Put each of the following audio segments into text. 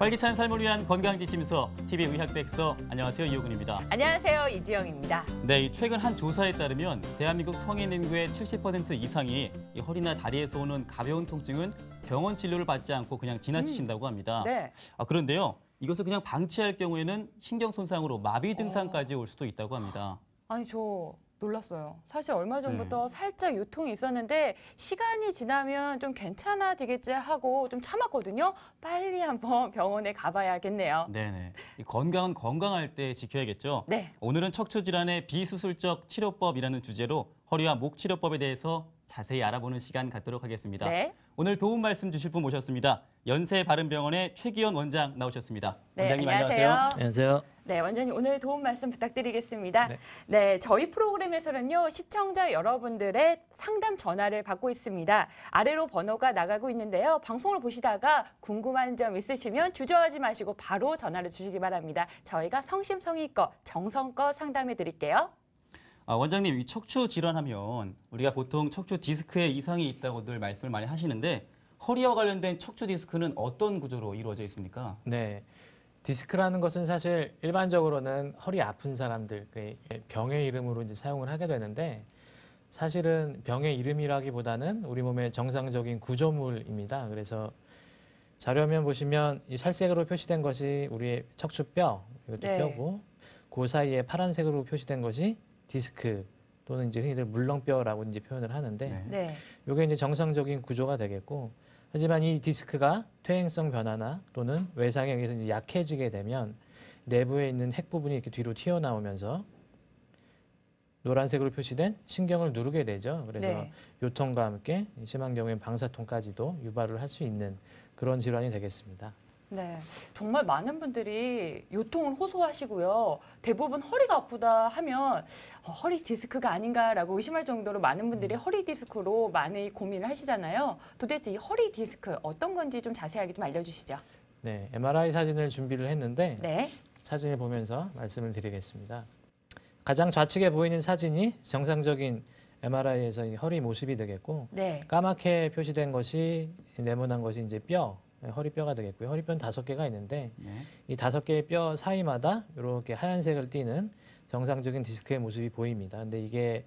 활기찬 삶을 위한 건강지침서 TV 의학백서. 안녕하세요, 이호근입니다. 안녕하세요, 이지영입니다. 네, 최근 한 조사에 따르면 대한민국 성인 인구의 70% 이상이 이 허리나 다리에서 오는 가벼운 통증은 병원 진료를 받지 않고 그냥 지나치신다고 합니다. 네. 그런데요, 이것을 그냥 방치할 경우에는 신경 손상으로 마비 증상까지 올 수도 있다고 합니다. 아니, 저 놀랐어요. 사실 얼마 전부터 살짝 요통이 있었는데 시간이 지나면 좀 괜찮아지겠지 하고 좀 참았거든요. 빨리 한번 병원에 가봐야겠네요. 네네. 이 건강은 건강할 때 지켜야겠죠. 네. 오늘은 척추질환의 비수술적 치료법이라는 주제로 허리와 목 치료법에 대해서 자세히 알아보는 시간 갖도록 하겠습니다. 네. 오늘 도움 말씀 주실 분 모셨습니다. 연세바른병원의 최기현 원장 나오셨습니다. 네, 원장님 안녕하세요. 안녕하세요. 네, 원장님 오늘 도움 말씀 부탁드리겠습니다. 네. 네, 저희 프로그램에서는요, 시청자 여러분들의 상담 전화를 받고 있습니다. 아래로 번호가 나가고 있는데요. 방송을 보시다가 궁금한 점 있으시면 주저하지 마시고 바로 전화를 주시기 바랍니다. 저희가 성심성의껏 정성껏 상담해 드릴게요. 원장님, 이 척추 질환하면 우리가 보통 척추 디스크에 이상이 있다고들 말씀을 많이 하시는데 허리와 관련된 척추 디스크는 어떤 구조로 이루어져 있습니까? 네. 디스크라는 것은 사실 일반적으로는 허리 아픈 사람들, 병의 이름으로 이제 사용을 하게 되는데 사실은 병의 이름이라기보다는 우리 몸의 정상적인 구조물입니다. 그래서 자료화면 보시면 이 살색으로 표시된 것이 우리의 척추뼈, 이것도 네. 뼈고 그 사이에 파란색으로 표시된 것이 디스크 또는 이제 흔히들 물렁뼈라고 이제 표현을 하는데 네. 이게 이제 정상적인 구조가 되겠고, 하지만 이 디스크가 퇴행성 변화나 또는 외상에 의해서 이제 약해지게 되면 내부에 있는 핵 부분이 이렇게 뒤로 튀어나오면서 노란색으로 표시된 신경을 누르게 되죠. 그래서 네. 요통과 함께 심한 경우엔 방사통까지도 유발을 할 수 있는 그런 질환이 되겠습니다. 네, 정말 많은 분들이 요통을 호소하시고요. 대부분 허리가 아프다 하면 허리 디스크가 아닌가라고 의심할 정도로 많은 분들이 허리 디스크로 많이 고민을 하시잖아요. 도대체 이 허리 디스크 어떤 건지 좀 자세하게 좀 알려주시죠. 네, MRI 사진을 준비를 했는데 네, 사진을 보면서 말씀을 드리겠습니다. 가장 좌측에 보이는 사진이 정상적인 MRI에서 이 허리 모습이 되겠고, 네, 까맣게 표시된 것이 네모난 것이 이제 뼈, 허리뼈가 되겠고요. 허리뼈는 5개가 있는데 이 5개의 뼈 사이마다 이렇게 하얀색을 띠는 정상적인 디스크의 모습이 보입니다. 근데 이게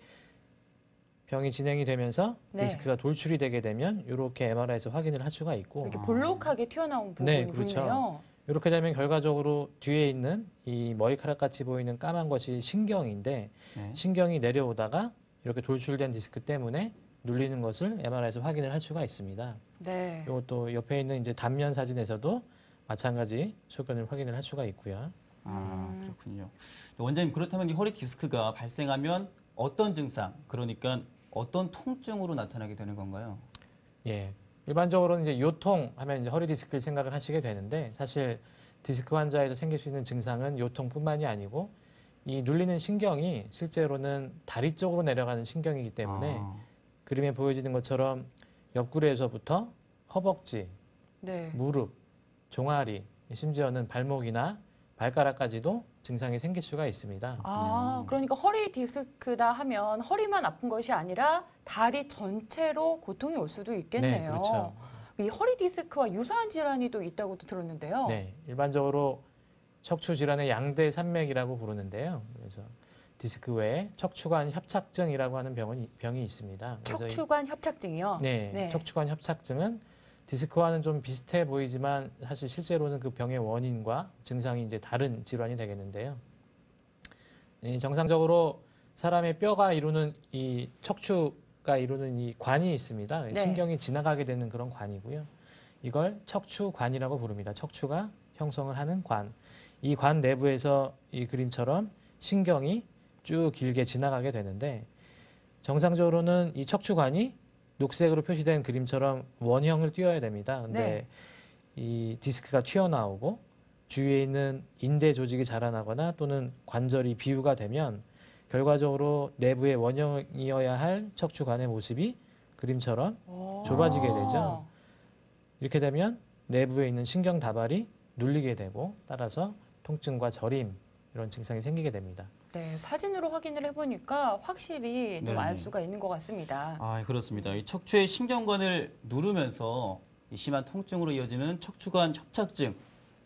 병이 진행이 되면서 네. 디스크가 돌출이 되게 되면 이렇게 MRI에서 확인을 할 수가 있고, 이렇게 볼록하게 튀어나온 부분이 네, 그렇죠. 보이네요. 이렇게 되면 결과적으로 뒤에 있는 이 머리카락 같이 보이는 까만 것이 신경인데 신경이 내려오다가 이렇게 돌출된 디스크 때문에 눌리는 것을 MRI에서 확인을 할 수가 있습니다. 네, 이것도 옆에 있는 이제 단면 사진에서도 마찬가지 소견을 확인을 할 수가 있고요. 그렇군요. 원장님, 그렇다면 이 허리 디스크가 발생하면 어떤 증상, 그러니까 어떤 통증으로 나타나게 되는 건가요? 예, 일반적으로는 이제 요통 하면 이제 허리 디스크를 생각을 하시게 되는데 사실 디스크 환자에서 생길 수 있는 증상은 요통뿐만이 아니고 이 눌리는 신경이 실제로는 다리 쪽으로 내려가는 신경이기 때문에 그림에 보여지는 것처럼 옆구리에서부터 허벅지, 네. 무릎, 종아리, 심지어는 발목이나 발가락까지도 증상이 생길 수가 있습니다. 그러니까 허리 디스크다 하면 허리만 아픈 것이 아니라 다리 전체로 고통이 올 수도 있겠네요. 네, 그렇죠. 이 허리 디스크와 유사한 질환이 또 있다고도 들었는데요. 네, 일반적으로 척추 질환의 양대 산맥이라고 부르는데요. 그래서 디스크 외에 척추관 협착증이라고 하는 병이 있습니다. 그래서 척추관 협착증이요? 네, 척추관 협착증은 디스크와는 좀 비슷해 보이지만 사실 실제로는 그 병의 원인과 증상이 이제 다른 질환이 되겠는데요. 정상적으로 사람의 뼈가 이루는 이 척추가 이루는 이 관이 있습니다. 네. 신경이 지나가게 되는 그런 관이고요. 이걸 척추관이라고 부릅니다. 척추가 형성을 하는 관. 이 관 내부에서 이 그림처럼 신경이 쭉 길게 지나가게 되는데 정상적으로는 이 척추관이 녹색으로 표시된 그림처럼 원형을 띄어야 됩니다. 근데 이 디스크가 튀어나오고 주위에 있는 인대 조직이 자라나거나 또는 관절이 비유가 되면 결과적으로 내부의 원형이어야 할 척추관의 모습이 그림처럼 좁아지게 되죠. 이렇게 되면 내부에 있는 신경 다발이 눌리게 되고 따라서 통증과 저림 이런 증상이 생기게 됩니다. 네, 사진으로 확인을 해보니까 확실히 좀 네. 알 수가 있는 것 같습니다. 그렇습니다. 이 척추의 신경관을 누르면서 이 심한 통증으로 이어지는 척추관 협착증.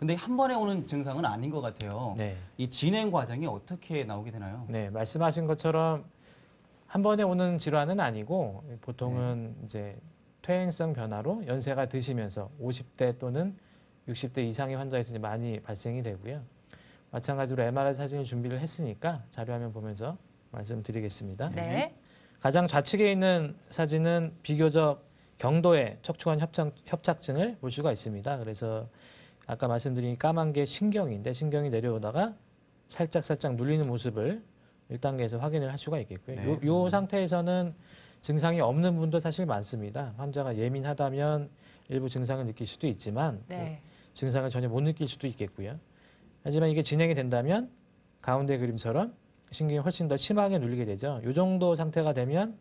근데 한 번에 오는 증상은 아닌 것 같아요. 네. 이 진행 과정이 어떻게 나오게 되나요? 네, 말씀하신 것처럼 한 번에 오는 질환은 아니고 보통은 이제 퇴행성 변화로 연세가 드시면서 50대 또는 60대 이상의 환자에서 이제 많이 발생이 되고요. 마찬가지로 MRI 사진을 준비를 했으니까 자료화면 보면서 말씀드리겠습니다. 네. 가장 좌측에 있는 사진은 비교적 경도의 척추관 협착증을 볼 수가 있습니다. 그래서 아까 말씀드린 까만 게 신경인데 신경이 내려오다가 살짝 눌리는 모습을 1단계에서 확인을 할 수가 있겠고요. 네. 요 상태에서는 증상이 없는 분도 사실 많습니다. 환자가 예민하다면 일부 증상을 느낄 수도 있지만 네. 증상을 전혀 못 느낄 수도 있겠고요. 하지만 이게 진행이 된다면 가운데 그림처럼 신경이 훨씬 더 심하게 눌리게 되죠. 이 정도 상태가 되면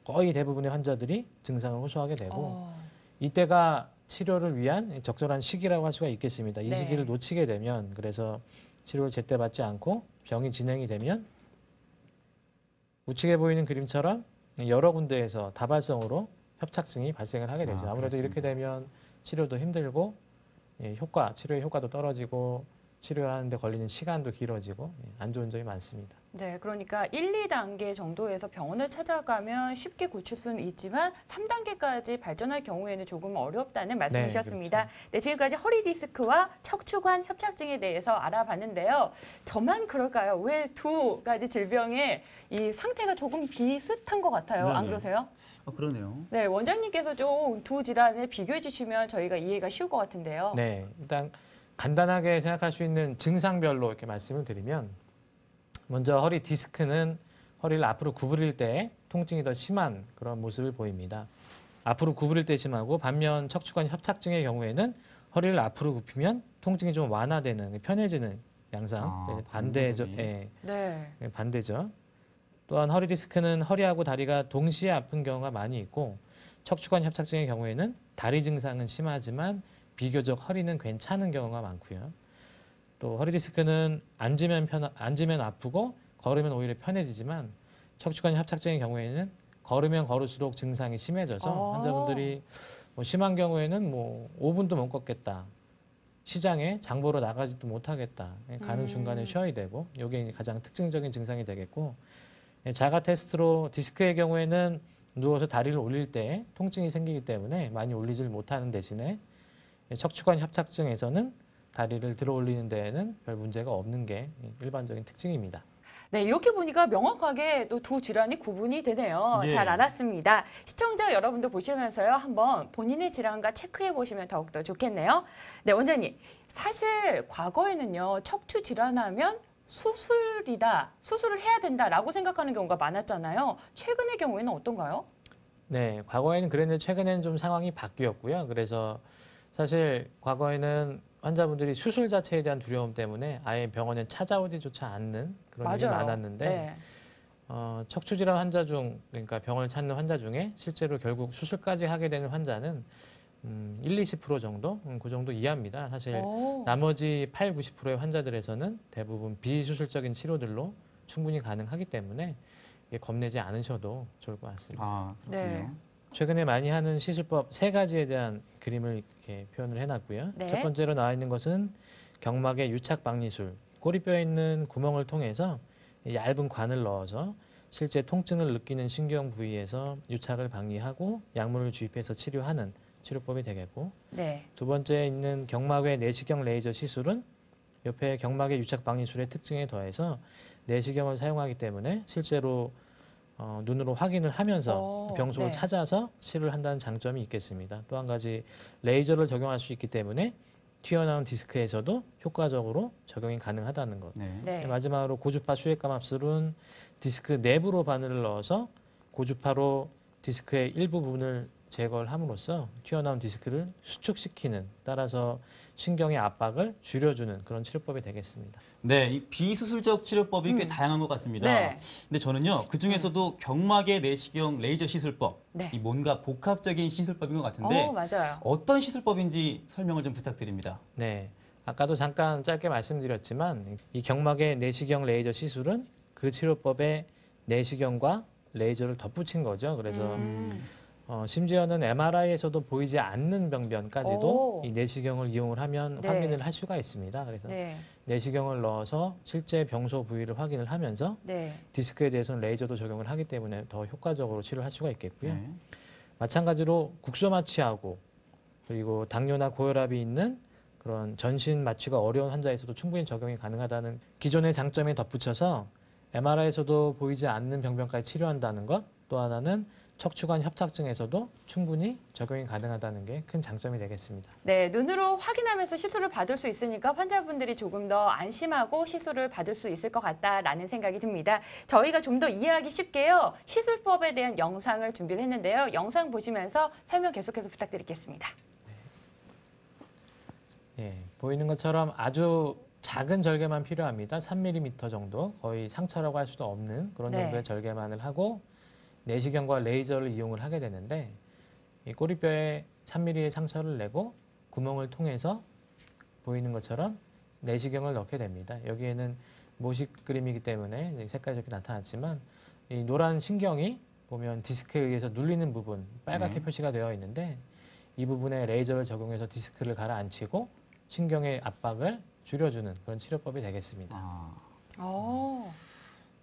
거의 대부분의 환자들이 증상을 호소하게 되고 이때가 치료를 위한 적절한 시기라고 할 수가 있겠습니다. 이 네. 시기를 놓치게 되면 그래서 치료를 제때 받지 않고 병이 진행이 되면 우측에 보이는 그림처럼 여러 군데에서 다발성으로 협착증이 발생을 하게 되죠. 아무래도 그렇습니다. 이렇게 되면 치료도 힘들고 치료의 효과도 떨어지고 치료하는데 걸리는 시간도 길어지고 안 좋은 점이 많습니다. 네, 그러니까 1, 2단계 정도에서 병원을 찾아가면 쉽게 고칠 수는 있지만 3단계까지 발전할 경우에는 조금 어렵다는 말씀이셨습니다. 네, 지금까지 허리 디스크와 척추관 협착증에 대해서 알아봤는데요. 저만 그럴까요? 왜 두 가지 질병의 이 상태가 조금 비슷한 것 같아요. 안 네네. 그러세요? 그러네요. 네, 원장님께서 좀 두 질환을 비교해 주시면 저희가 이해가 쉬울 것 같은데요. 네, 일단 간단하게 생각할 수 있는 증상별로 이렇게 말씀을 드리면 먼저 허리 디스크는 허리를 앞으로 구부릴 때 통증이 더 심한 그런 모습을 보입니다. 앞으로 구부릴 때 심하고 반면 척추관 협착증의 경우에는 허리를 앞으로 굽히면 통증이 좀 완화되는 편해지는 양상. 그래서 반대죠. 모습이. 네. 반대죠. 또한 허리 디스크는 허리하고 다리가 동시에 아픈 경우가 많이 있고 척추관 협착증의 경우에는 다리 증상은 심하지만 비교적 허리는 괜찮은 경우가 많고요. 또 허리 디스크는 앉으면 아프고 걸으면 오히려 편해지지만 척추관 협착증의 경우에는 걸으면 걸을수록 증상이 심해져서 환자분들이 뭐 심한 경우에는 뭐 5분도 못 걷겠다. 시장에 장 보러 나가지도 못하겠다. 가는 중간에 쉬어야 되고 이게 가장 특징적인 증상이 되겠고 자가 테스트로 디스크의 경우에는 누워서 다리를 올릴 때 통증이 생기기 때문에 많이 올리질 못하는 대신에 척추관 협착증에서는 다리를 들어 올리는 데에는 별 문제가 없는 게 일반적인 특징입니다. 네, 이렇게 보니까 명확하게 또 두 질환이 구분이 되네요. 네. 잘 알았습니다. 시청자 여러분도 보시면서요. 한번 본인의 질환과 체크해 보시면 더욱더 좋겠네요. 네, 원장님. 사실 과거에는요. 척추 질환하면 수술이다, 수술을 해야 된다라고 생각하는 경우가 많았잖아요. 최근의 경우에는 어떤가요? 네, 과거에는 그랬는데 최근에는 좀 상황이 바뀌었고요. 그래서 사실 과거에는 환자분들이 수술 자체에 대한 두려움 때문에 아예 병원에 찾아오지조차 않는 그런 일이 많았는데 네. 척추 질환 환자 중 그러니까 병원을 찾는 환자 중에 실제로 결국 수술까지 하게 되는 환자는 1-20% 정도? 그 정도 이하입니다. 사실 나머지 8-90%의 환자들에서는 대부분 비수술적인 치료들로 충분히 가능하기 때문에 겁내지 않으셔도 좋을 것 같습니다. 그렇군요. 네. 최근에 많이 하는 시술법 3가지에 대한 그림을 이렇게 표현을 해놨고요. 네. 첫 번째로 나와 있는 것은 경막의 유착 박리술, 꼬리뼈에 있는 구멍을 통해서 얇은 관을 넣어서 실제 통증을 느끼는 신경 부위에서 유착을 박리하고 약물을 주입해서 치료하는 치료법이 되겠고, 네. 두 번째 있는 경막외 내시경 레이저 시술은 옆에 경막의 유착 박리술의 특징에 더해서 내시경을 사용하기 때문에 실제로 눈으로 확인을 하면서 병속을 네. 찾아서 치료를 한다는 장점이 있겠습니다. 또 한 가지 레이저를 적용할 수 있기 때문에 튀어나온 디스크에서도 효과적으로 적용이 가능하다는 것. 네. 네. 마지막으로 고주파 수액감압술은 디스크 내부로 바늘을 넣어서 고주파로 디스크의 일부 부분을 제거를 함으로써 튀어나온 디스크를 수축시키는, 따라서 신경의 압박을 줄여주는 그런 치료법이 되겠습니다. 네, 이 비수술적 치료법이 꽤 다양한 것 같습니다. 네. 근데 저는요, 그 중에서도 경막의 내시경 레이저 시술법, 네. 이 뭔가 복합적인 시술법인 것 같은데 맞아요. 어떤 시술법인지 설명을 좀 부탁드립니다. 네, 아까도 잠깐 짧게 말씀드렸지만 이 경막의 내시경 레이저 시술은 그 치료법에 내시경과 레이저를 덧붙인 거죠. 그래서 심지어는 MRI에서도 보이지 않는 병변까지도 오. 이 내시경을 이용을 하면 네. 확인을 할 수가 있습니다. 그래서 네. 내시경을 넣어서 실제 병소 부위를 확인을 하면서 네. 디스크에 대해서는 레이저도 적용을 하기 때문에 더 효과적으로 치료할 수가 있겠고요. 네. 마찬가지로 국소 마취하고 그리고 당뇨나 고혈압이 있는 그런 전신 마취가 어려운 환자에서도 충분히 적용이 가능하다는 기존의 장점에 덧붙여서 MRI에서도 보이지 않는 병변까지 치료한다는 것, 또 하나는 척추관 협착증에서도 충분히 적용이 가능하다는 게 큰 장점이 되겠습니다. 네, 눈으로 확인하면서 시술을 받을 수 있으니까 환자분들이 조금 더 안심하고 시술을 받을 수 있을 것 같다라는 생각이 듭니다. 저희가 좀 더 이해하기 쉽게요. 시술법에 대한 영상을 준비를 했는데요. 영상 보시면서 설명 계속해서 부탁드리겠습니다. 예, 보이는 것처럼 아주 작은 절개만 필요합니다. 3mm 정도, 거의 상처라고 할 수도 없는 그런 네. 정도의 절개만을 하고 내시경과 레이저를 이용을 하게 되는데 이 꼬리뼈에 3mm의 상처를 내고 구멍을 통해서 보이는 것처럼 내시경을 넣게 됩니다. 여기에는 모식 그림이기 때문에 색깔이 저렇게 나타났지만 이 노란 신경이 보면 디스크에 의해서 눌리는 부분 빨갛게 네. 표시가 되어 있는데 이 부분에 레이저를 적용해서 디스크를 가라앉히고 신경의 압박을 줄여주는 그런 치료법이 되겠습니다. 아.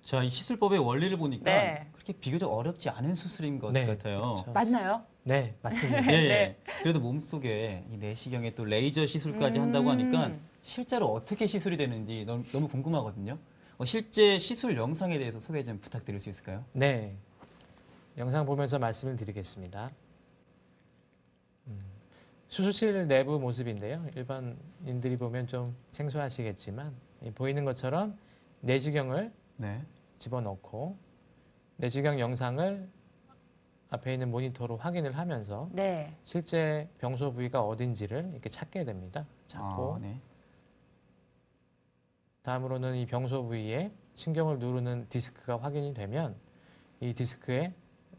자, 이 시술법의 원리를 보니까 네. 그렇게 비교적 어렵지 않은 수술인 것 네, 같아요. 그렇죠. 맞나요? 네, 맞습니다. 예, 예. 네. 그래도 몸속에 이 내시경에 또 레이저 시술까지 한다고 하니까 실제로 어떻게 시술이 되는지 너무 궁금하거든요. 실제 시술 영상에 대해서 소개 좀 부탁드릴 수 있을까요? 네, 영상 보면서 말씀을 드리겠습니다. 수술실 내부 모습인데요. 일반인들이 보면 좀 생소하시겠지만 보이는 것처럼 내시경을 네. 집어넣고 내시경 영상을 앞에 있는 모니터로 확인을 하면서 네. 실제 병소 부위가 어딘지를 이렇게 찾게 됩니다. 찾고 아, 네. 다음으로는 이 병소 부위에 신경을 누르는 디스크가 확인이 되면 이 디스크에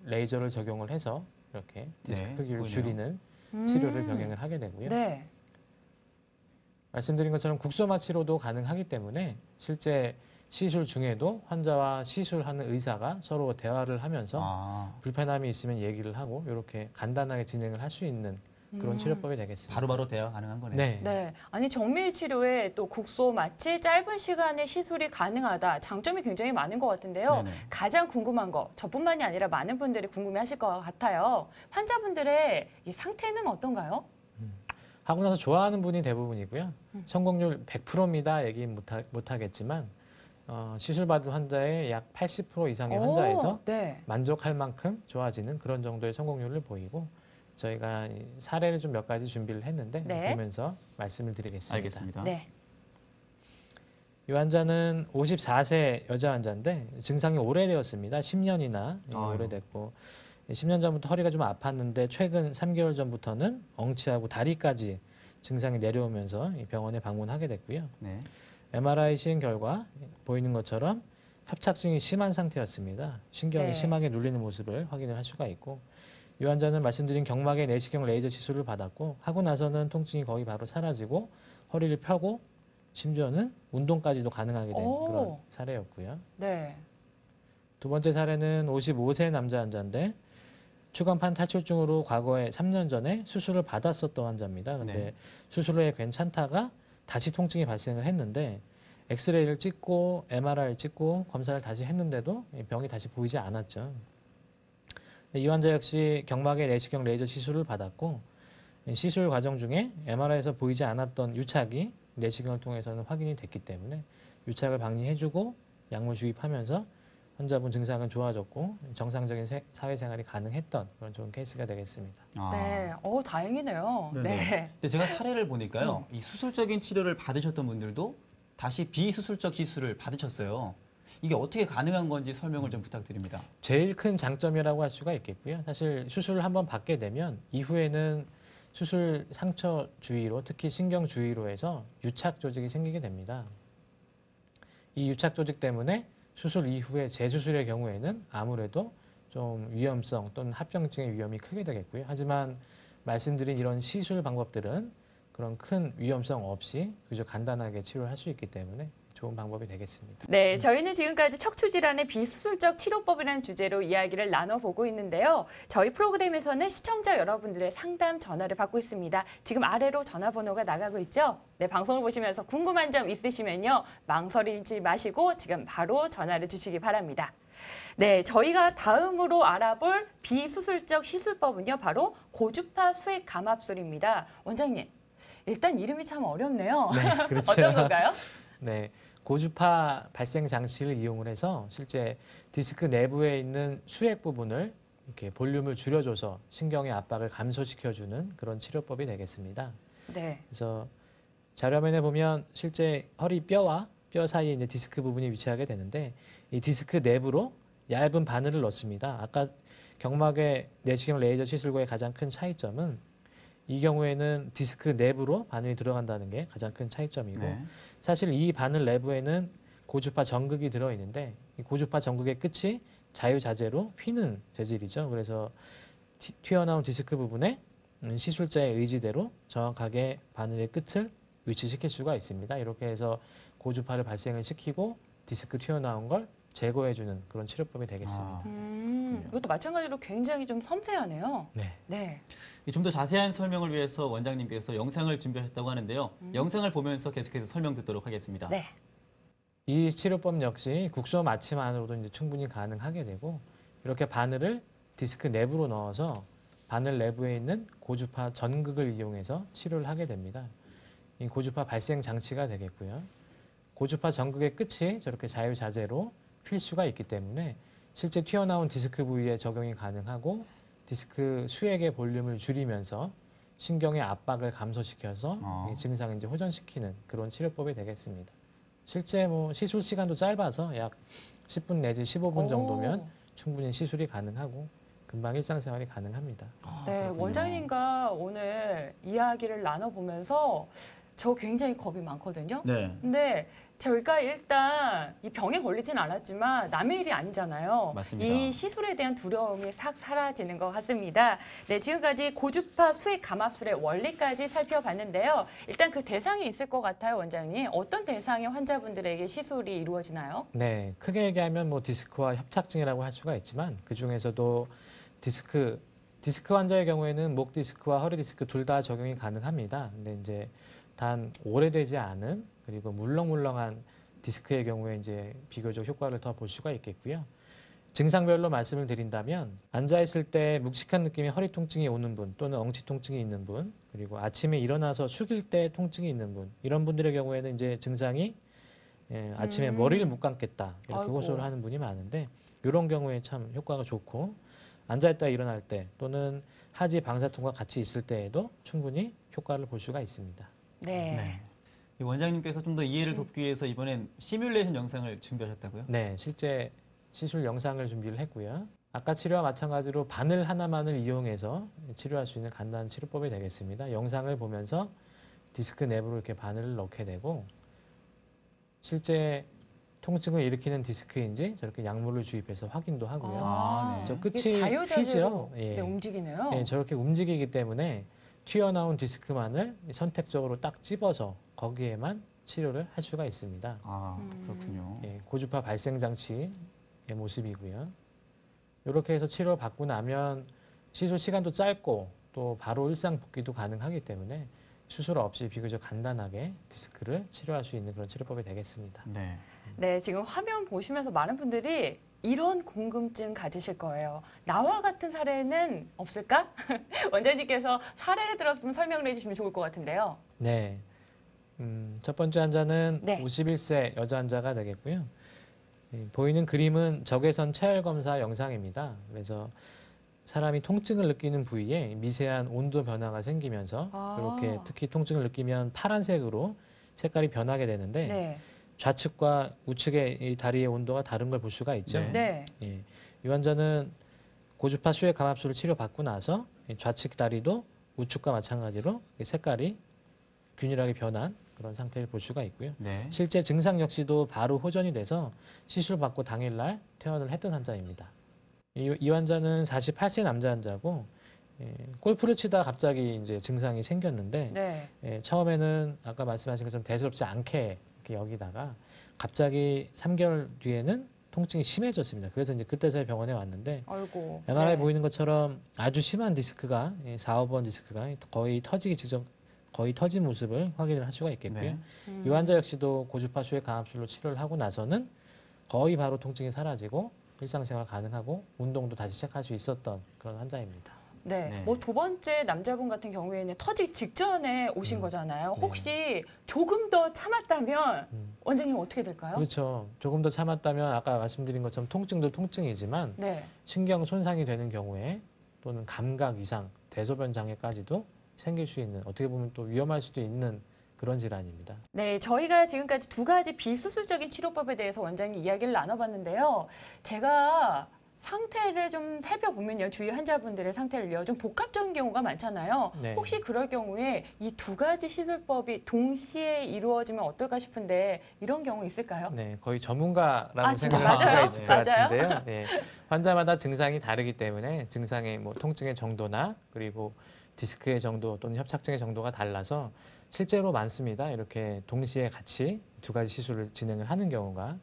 레이저를 적용을 해서 이렇게 디스크 네, 크기를 보이네요. 줄이는 치료를 병행을 하게 되고요. 네. 말씀드린 것처럼 국소 마취로도 가능하기 때문에 실제 시술 중에도 환자와 시술하는 의사가 서로 대화를 하면서 아, 불편함이 있으면 얘기를 하고 이렇게 간단하게 진행을 할 수 있는 그런 치료법이 되겠습니다. 바로바로 대화가 가능한 거네요. 네. 네. 아니 정밀 치료에 또 국소 마취 짧은 시간에 시술이 가능하다. 장점이 굉장히 많은 것 같은데요. 네네. 가장 궁금한 거 저뿐만이 아니라 많은 분들이 궁금해하실 것 같아요. 환자분들의 이 상태는 어떤가요? 하고 나서 좋아하는 분이 대부분이고요. 성공률 100%입니다. 얘기 못하겠지만 시술받은 환자의 약 80% 이상의 환자에서 네. 만족할 만큼 좋아지는 그런 정도의 성공률을 보이고 저희가 이 사례를 좀 몇 가지 준비를 했는데 네. 보면서 말씀을 드리겠습니다. 알겠습니다. 네. 이 환자는 54세 여자 환자인데 증상이 오래되었습니다. 10년이나 아유. 오래됐고 10년 전부터 허리가 좀 아팠는데 최근 3개월 전부터는 엉치하고 다리까지 증상이 내려오면서 이 병원에 방문하게 됐고요. 네. MRI 시행 결과 보이는 것처럼 협착증이 심한 상태였습니다. 신경이 네. 심하게 눌리는 모습을 확인을 할 수가 있고 이 환자는 말씀드린 경막의 내시경 레이저 시술을 받았고 하고 나서는 통증이 거의 바로 사라지고 허리를 펴고 심지어는 운동까지도 가능하게 된 오. 그런 사례였고요. 네. 두 번째 사례는 55세 남자 환자인데 추간판 탈출증으로 과거에 3년 전에 수술을 받았었던 환자입니다. 근데 네. 수술 후에 괜찮다가 다시 통증이 발생을 했는데 엑스레이를 찍고 MRI를 찍고 검사를 다시 했는데도 이 병이 다시 보이지 않았죠. 이 환자 역시 경막의 내시경 레이저 시술을 받았고 시술 과정 중에 MRI에서 보이지 않았던 유착이 내시경을 통해서는 확인이 됐기 때문에 유착을 방지해주고 약물 주입하면서 환자분 증상은 좋아졌고 정상적인 사회생활이 가능했던 그런 좋은 케이스가 되겠습니다. 아. 네. 다행이네요. 네네. 네. 근데 제가 사례를 보니까요, 이 수술적인 치료를 받으셨던 분들도 다시 비수술적 시술을 받으셨어요. 이게 어떻게 가능한 건지 설명을 좀 부탁드립니다. 제일 큰 장점이라고 할 수가 있겠고요. 사실 수술을 한번 받게 되면 이후에는 수술 상처 주위로 특히 신경 주위로 해서 유착 조직이 생기게 됩니다. 이 유착 조직 때문에 수술 이후에 재수술의 경우에는 아무래도 좀 위험성 또는 합병증의 위험이 크게 되겠고요. 하지만 말씀드린 이런 시술 방법들은 그런 큰 위험성 없이 그저 간단하게 치료를 할 수 있기 때문에 좋은 방법이 되겠습니다. 네, 저희는 지금까지 척추질환의 비수술적 치료법이라는 주제로 이야기를 나눠보고 있는데요. 저희 프로그램에서는 시청자 여러분들의 상담 전화를 받고 있습니다. 지금 아래로 전화번호가 나가고 있죠? 네, 방송을 보시면서 궁금한 점 있으시면요. 망설이지 마시고 지금 바로 전화를 주시기 바랍니다. 네, 저희가 다음으로 알아볼 비수술적 시술법은요. 바로 고주파 수액 감압술입니다. 원장님, 일단 이름이 참 어렵네요. 네, 그렇죠. 어떤 건가요? 네, 고주파 발생 장치를 이용을 해서 실제 디스크 내부에 있는 수액 부분을 이렇게 볼륨을 줄여줘서 신경의 압박을 감소시켜주는 그런 치료법이 되겠습니다. 네. 그래서 자료화면에 보면 실제 허리 뼈와 뼈 사이에 이제 디스크 부분이 위치하게 되는데 이 디스크 내부로 얇은 바늘을 넣습니다. 아까 경막의 내시경 레이저 시술과의 가장 큰 차이점은 이 경우에는 디스크 내부로 바늘이 들어간다는 게 가장 큰 차이점이고 네. 사실 이 바늘 내부에는 고주파 전극이 들어있는데 이 고주파 전극의 끝이 자유자재로 휘는 재질이죠. 그래서 튀어나온 디스크 부분에 시술자의 의지대로 정확하게 바늘의 끝을 위치시킬 수가 있습니다. 이렇게 해서 고주파를 발생을 시키고 디스크 튀어나온 걸 제거해주는 그런 치료법이 되겠습니다. 이것도 마찬가지로 굉장히 좀 섬세하네요. 네. 네. 좀 더 자세한 설명을 위해서 원장님께서 영상을 준비하셨다고 하는데요. 영상을 보면서 계속해서 설명 듣도록 하겠습니다. 네. 이 치료법 역시 국소 마취만으로도 이제 충분히 가능하게 되고 이렇게 바늘을 디스크 내부로 넣어서 바늘 내부에 있는 고주파 전극을 이용해서 치료를 하게 됩니다. 이 고주파 발생 장치가 되겠고요. 고주파 전극의 끝이 저렇게 자유자재로 필 수가 있기 때문에 실제 튀어나온 디스크 부위에 적용이 가능하고 디스크 수액의 볼륨을 줄이면서 신경의 압박을 감소시켜서 이 증상을 이제 호전시키는 그런 치료법이 되겠습니다. 실제 뭐 시술 시간도 짧아서 약 10분 내지 15분 정도면 충분히 시술이 가능하고 금방 일상생활이 가능합니다. 네, 그렇군요. 원장님과 오늘 이야기를 나눠보면서 저 굉장히 겁이 많거든요. 네. 근데 저희가 일단 이 병에 걸리진 않았지만 남의 일이 아니잖아요. 맞습니다. 이 시술에 대한 두려움이 싹 사라지는 것 같습니다. 네, 지금까지 고주파 수액 감압술의 원리까지 살펴봤는데요. 일단 그 대상이 있을 것 같아요, 원장님. 어떤 대상의 환자분들에게 시술이 이루어지나요? 네, 크게 얘기하면 뭐 디스크와 협착증이라고 할 수가 있지만 그 중에서도 디스크 환자의 경우에는 목 디스크와 허리 디스크 둘 다 적용이 가능합니다. 근데 이제 단 오래되지 않은 그리고 물렁물렁한 디스크의 경우에 이제 비교적 효과를 더 볼 수가 있겠고요. 증상별로 말씀을 드린다면 앉아 있을 때 묵직한 느낌의 허리 통증이 오는 분 또는 엉치 통증이 있는 분 그리고 아침에 일어나서 숙일 때 통증이 있는 분 이런 분들의 경우에는 이제 증상이 아침에 머리를 못 감겠다 이렇게 아이고. 호소를 하는 분이 많은데 이런 경우에 참 효과가 좋고 앉아 있다 일어날 때 또는 하지 방사통과 같이 있을 때에도 충분히 효과를 볼 수가 있습니다. 네. 네. 이 원장님께서 좀 더 이해를 돕기 위해서 이번엔 시뮬레이션 영상을 준비하셨다고요? 네, 실제 시술 영상을 준비를 했고요. 아까 치료와 마찬가지로 바늘 하나만을 이용해서 치료할 수 있는 간단한 치료법이 되겠습니다. 영상을 보면서 디스크 내부로 이렇게 바늘을 넣게 되고 실제 통증을 일으키는 디스크인지 저렇게 약물을 주입해서 확인도 하고요. 아, 네. 저 이게 끝이 자유자재로 휘죠. 예. 네, 움직이네요. 예, 저렇게 움직이기 때문에 튀어나온 디스크만을 선택적으로 딱 집어서 거기에만 치료를 할 수가 있습니다. 아, 그렇군요. 예, 고주파 발생 장치의 모습이고요. 이렇게 해서 치료를 받고 나면 시술 시간도 짧고 또 바로 일상 복귀도 가능하기 때문에 수술 없이 비교적 간단하게 디스크를 치료할 수 있는 그런 치료법이 되겠습니다. 네. 네, 지금 화면 보시면서 많은 분들이 이런 궁금증 가지실 거예요. 나와 같은 사례는 없을까? 원장님께서 사례를 들어서 좀 설명을 해주시면 좋을 것 같은데요. 네. 첫 번째 환자는 네. 51세 여자 환자가 되겠고요. 보이는 그림은 적외선 체열 검사 영상입니다. 그래서 사람이 통증을 느끼는 부위에 미세한 온도 변화가 생기면서 이렇게 특히 통증을 느끼면 파란색으로 색깔이 변하게 되는데 네. 좌측과 우측의 이 다리의 온도가 다른 걸 볼 수가 있죠. 네. 네. 예. 이 환자는 고주파 수액 감압술을 치료받고 나서 좌측 다리도 우측과 마찬가지로 색깔이 균일하게 변한 그런 상태를 볼 수가 있고요. 네. 실제 증상 역시도 바로 호전이 돼서 시술받고 당일날 퇴원을 했던 환자입니다. 이 환자는 48세 남자 환자고 골프를 치다 갑자기 이제 증상이 생겼는데 네. 처음에는 아까 말씀하신 것처럼 대수롭지 않게 이렇게 여기다가 갑자기 3개월 뒤에는 통증이 심해졌습니다. 그래서 이제 그때서야 병원에 왔는데 아이고. MRI 네. 보이는 것처럼 아주 심한 디스크가 4, 5번 디스크가 거의 터지기 직전 거의 터진 모습을 확인을 할 수가 있겠고요. 네. 이 환자 역시도 고주파 수액 강압술로 치료를 하고 나서는 거의 바로 통증이 사라지고 일상생활 가능하고 운동도 다시 시작할 수 있었던 그런 환자입니다. 네. 네. 뭐 두 번째 남자분 같은 경우에는 터지기 직전에 오신 거잖아요. 네. 혹시 조금 더 참았다면 음. 원장님 어떻게 될까요? 그렇죠. 조금 더 참았다면 아까 말씀드린 것처럼 통증도 통증이지만 네. 신경 손상이 되는 경우에 또는 감각 이상, 대소변 장애까지도 생길 수 있는 어떻게 보면 또 위험할 수도 있는 그런 질환입니다. 네, 저희가 지금까지 두 가지 비수술적인 치료법에 대해서 원장님 이야기를 나눠봤는데요. 제가 상태를 좀 살펴보면요. 주위 환자분들의 상태를요. 좀 복합적인 경우가 많잖아요. 네. 혹시 그럴 경우에 이 두 가지 시술법이 동시에 이루어지면 어떨까 싶은데 이런 경우 있을까요? 네, 거의 전문가라고 아, 진짜 생각할 수가 맞아요? 있을 것 맞아요? 같은데요. 네, 환자마다 증상이 다르기 때문에 증상의 뭐 통증의 정도나 그리고 디스크의 정도 또는 협착증의 정도가 달라서 실제로 많습니다. 이렇게 동시에 같이 두 가지 시술을 진행을 하는 경우가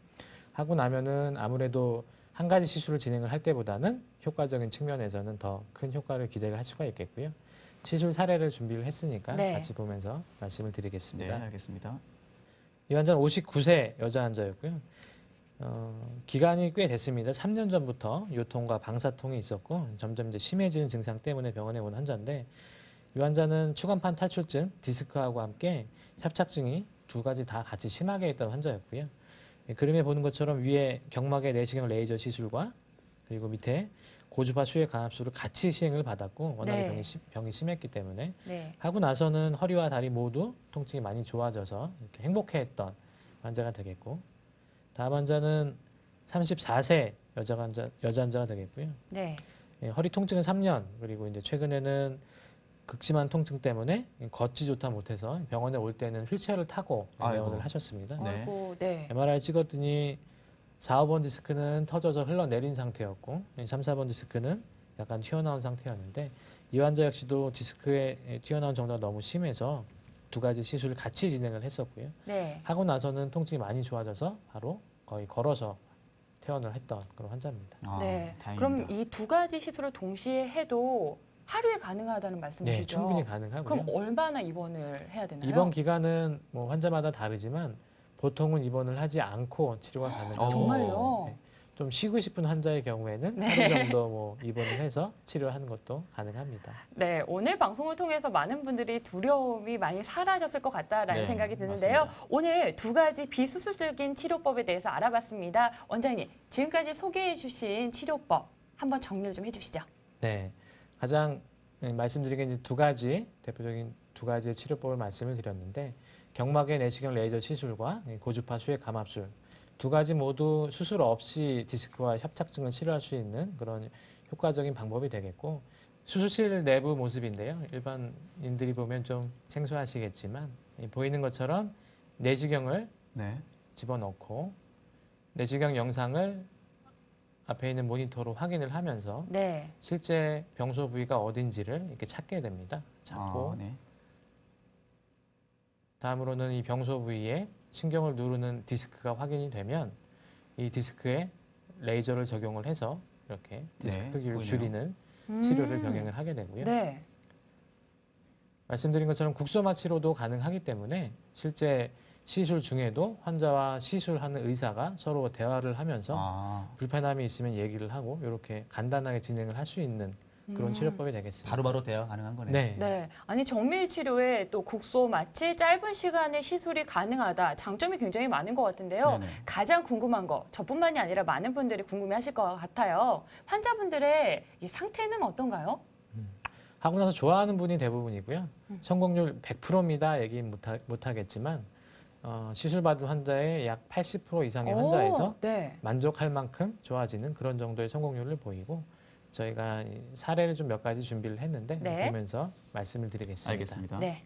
하고 나면은 아무래도 한 가지 시술을 진행을 할 때보다는 효과적인 측면에서는 더 큰 효과를 기대를 할 수가 있겠고요. 시술 사례를 준비를 했으니까 네. 같이 보면서 말씀을 네, 드리겠습니다. 알겠습니다. 이 환자는 59세 여자 환자였고요. 기간이 꽤 됐습니다. 3년 전부터 요통과 방사통이 있었고 점점 이제 심해지는 증상 때문에 병원에 온 환자인데 이 환자는 추간판 탈출증, 디스크하고 함께 협착증이 두 가지 다 같이 심하게 있던 환자였고요. 그림에 보는 것처럼 위에 경막의 내시경 레이저 시술과 그리고 밑에 고주파 수액 강압술을 같이 시행을 받았고 워낙에 네. 병이 심했기 때문에 네. 하고 나서는 허리와 다리 모두 통증이 많이 좋아져서 이렇게 행복해했던 환자가 되겠고 다음 환자는 34세 여자 환자가 되겠고요. 네. 예, 허리 통증은 3년 그리고 이제 최근에는 극심한 통증 때문에 걷지 좋다 못해서 병원에 올 때는 휠체어를 타고 아이고. 입원을 하셨습니다. 네. 아이고, 네. MRI 찍었더니 4, 5번 디스크는 터져서 흘러내린 상태였고 3, 4번 디스크는 약간 튀어나온 상태였는데 이 환자 역시도 디스크에 튀어나온 정도가 너무 심해서 두 가지 시술을 같이 진행을 했었고요. 네. 하고 나서는 통증이 많이 좋아져서 바로 거의 걸어서 퇴원을 했던 그런 환자입니다. 아, 네. 다행입니다. 그럼 이 두 가지 시술을 동시에 해도 하루에 가능하다는 말씀이시죠? 네, 충분히 가능하고요. 그럼 얼마나 입원을 해야 되나요? 입원 기간은 뭐 환자마다 다르지만 보통은 입원을 하지 않고 치료가 가능하고 정말요? 네, 좀 쉬고 싶은 환자의 경우에는 네. 하루 정도 뭐 입원을 해서 치료하는 것도 가능합니다. 네, 오늘 방송을 통해서 많은 분들이 두려움이 많이 사라졌을 것 같다라는 네, 생각이 드는데요. 맞습니다. 오늘 두 가지 비수술적인 치료법에 대해서 알아봤습니다. 원장님, 지금까지 소개해 주신 치료법 한번 정리를 좀 해주시죠. 네, 가장 말씀드린 게 이제 두 가지 대표적인 두 가지의 치료법을 말씀을 드렸는데 경막의 내시경 레이저 시술과 고주파 수액 감압술 두 가지 모두 수술 없이 디스크와 협착증을 치료할 수 있는 그런 효과적인 방법이 되겠고 수술실 내부 모습인데요. 일반인들이 보면 좀 생소하시겠지만 보이는 것처럼 내시경을 네. 집어넣고 내시경 영상을 앞에 있는 모니터로 확인을 하면서 네, 실제 병소 부위가 어딘지를 이렇게 찾게 됩니다. 찾고 아, 네. 다음으로는 이 병소 부위에 신경을 누르는 디스크가 확인이 되면 이 디스크에 레이저를 적용을 해서 이렇게 디스크 네, 크기를 보이네요. 줄이는 치료를 병행을 하게 되고요. 네, 말씀드린 것처럼 국소마 치료도 가능하기 때문에 실제 시술 중에도 환자와 시술하는 의사가 서로 대화를 하면서 아, 불편함이 있으면 얘기를 하고 이렇게 간단하게 진행을 할 수 있는 그런 치료법이 되겠습니다. 바로바로 대화 가능한 거네요. 네. 네. 아니 정밀 치료에 또 국소 마취 짧은 시간에 시술이 가능하다. 장점이 굉장히 많은 것 같은데요. 네네. 가장 궁금한 거 저뿐만이 아니라 많은 분들이 궁금해하실 것 같아요. 환자분들의 이 상태는 어떤가요? 하고 나서 좋아하는 분이 대부분이고요. 성공률 100%입니다. 얘기 못하겠지만 시술받은 환자의 약 80% 이상의 환자에서 네. 만족할 만큼 좋아지는 그런 정도의 성공률을 보이고 저희가 이 사례를 좀 몇 가지 준비를 했는데 네. 보면서 말씀을 드리겠습니다. 알겠습니다. 네.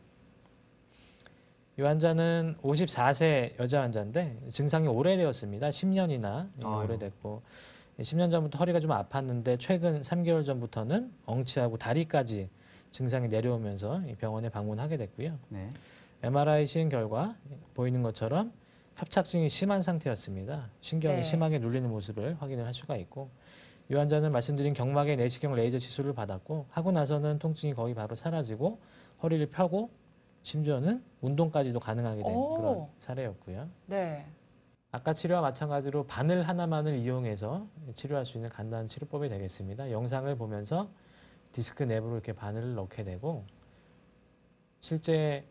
이 환자는 54세 여자 환자인데 증상이 오래되었습니다. 10년이나 아유. 오래됐고 10년 전부터 허리가 좀 아팠는데 최근 3개월 전부터는 엉치하고 다리까지 증상이 내려오면서 이 병원에 방문하게 됐고요. 네. MRI 시행 결과 보이는 것처럼 협착증이 심한 상태였습니다. 신경이 네. 심하게 눌리는 모습을 확인을 할 수가 있고 이 환자는 말씀드린 경막의 내시경 레이저 시술을 받았고 하고 나서는 통증이 거의 바로 사라지고 허리를 펴고 심지어는 운동까지도 가능하게 된 오. 그런 사례였고요. 네. 아까 치료와 마찬가지로 바늘 하나만을 이용해서 치료할 수 있는 간단한 치료법이 되겠습니다. 영상을 보면서 디스크 내부로 이렇게 바늘을 넣게 되고 실제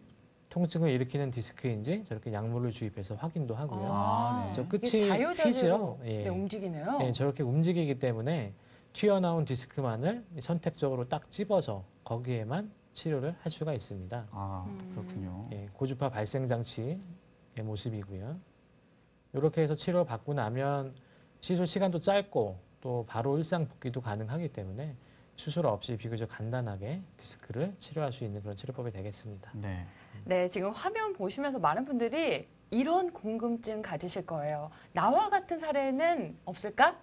통증을 일으키는 디스크인지 저렇게 약물을 주입해서 확인도 하고요. 아, 네. 저 이게 끝이 자유자재로 휘죠. 예. 네, 움직이네요. 예, 저렇게 움직이기 때문에 튀어나온 디스크만을 선택적으로 딱 집어서 거기에만 치료를 할 수가 있습니다. 아, 그렇군요. 예, 고주파 발생 장치의 모습이고요. 이렇게 해서 치료 받고 나면 시술 시간도 짧고 또 바로 일상 복귀도 가능하기 때문에 수술 없이 비교적 간단하게 디스크를 치료할 수 있는 그런 치료법이 되겠습니다. 네. 네, 지금 화면 보시면서 많은 분들이 이런 궁금증 가지실 거예요. 나와 같은 사례는 없을까?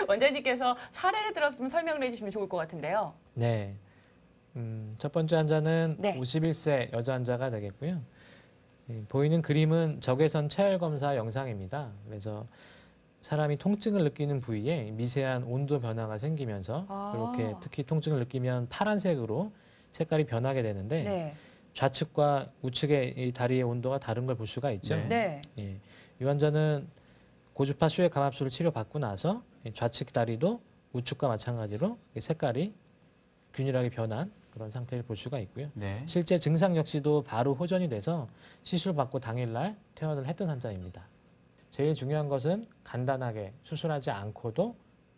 원장님께서 사례를 들어서 좀 설명을 해주시면 좋을 것 같은데요. 네. 첫 번째 환자는 네. 51세 여자 환자가 되겠고요. 보이는 그림은 적외선 체열 검사 영상입니다. 그래서 사람이 통증을 느끼는 부위에 미세한 온도 변화가 생기면서 이렇게 특히 통증을 느끼면 파란색으로 색깔이 변하게 되는데 네. 좌측과 우측의 이 다리의 온도가 다른 걸 볼 수가 있죠. 네. 네. 예. 이 환자는 고주파 수액 감압수를 치료받고 나서 좌측 다리도 우측과 마찬가지로 색깔이 균일하게 변한 그런 상태를 볼 수가 있고요. 네. 실제 증상 역시도 바로 호전이 돼서 시술 받고 당일날 퇴원을 했던 환자입니다. 제일 중요한 것은 간단하게 수술하지 않고도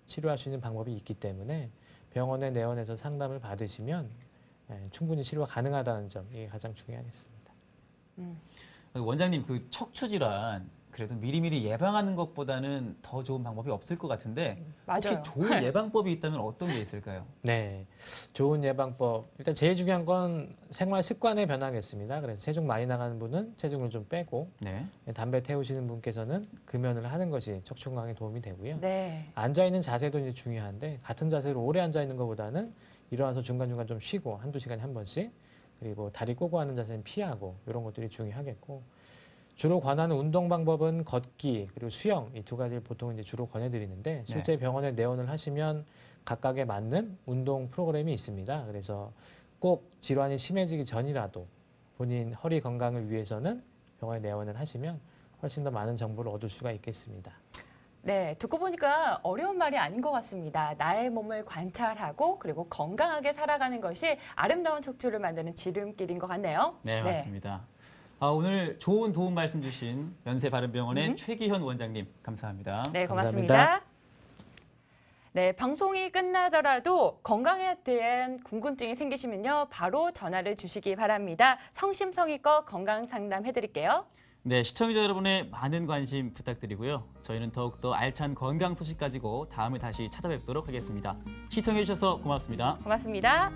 치료할 수 있는 방법이 있기 때문에 병원에 내원해서 상담을 받으시면 충분히 치료가 가능하다는 점, 이게 가장 중요하겠습니다. 원장님, 그 척추 질환 그래도 미리미리 예방하는 것보다는 더 좋은 방법이 없을 것 같은데 혹시 맞아요. 좋은 예방법이 있다면 어떤 게 있을까요? 네, 좋은 예방법. 일단 제일 중요한 건 생활 습관의 변화겠습니다. 그래서 체중 많이 나가는 분은 체중을 좀 빼고 네. 담배 태우시는 분께서는 금연을 하는 것이 척추 건강에 도움이 되고요. 네. 앉아 있는 자세도 이제 중요한데 같은 자세로 오래 앉아 있는 것보다는 일어나서 중간중간 좀 쉬고 한두 시간에 한 번씩 그리고 다리 꼬고 하는 자세는 피하고 이런 것들이 중요하겠고 주로 권하는 운동 방법은 걷기 그리고 수영 이 두 가지를 보통 이제 주로 권해드리는데 실제 병원에 내원을 하시면 각각에 맞는 운동 프로그램이 있습니다. 그래서 꼭 질환이 심해지기 전이라도 본인 허리 건강을 위해서는 병원에 내원을 하시면 훨씬 더 많은 정보를 얻을 수가 있겠습니다. 네, 듣고 보니까 어려운 말이 아닌 것 같습니다. 나의 몸을 관찰하고 그리고 건강하게 살아가는 것이 아름다운 척추를 만드는 지름길인 것 같네요. 네, 맞습니다. 오늘 좋은 도움 말씀 주신 연세바른병원의 음. 최기현 원장님 감사합니다. 네, 감사합니다. 고맙습니다. 네, 방송이 끝나더라도 건강에 대한 궁금증이 생기시면요. 바로 전화를 주시기 바랍니다. 성심성의껏 건강 상담해드릴게요. 네, 시청자 여러분의 많은 관심 부탁드리고요. 저희는 더욱더 알찬 건강 소식 가지고 다음에 다시 찾아뵙도록 하겠습니다. 시청해 주셔서 고맙습니다. 고맙습니다.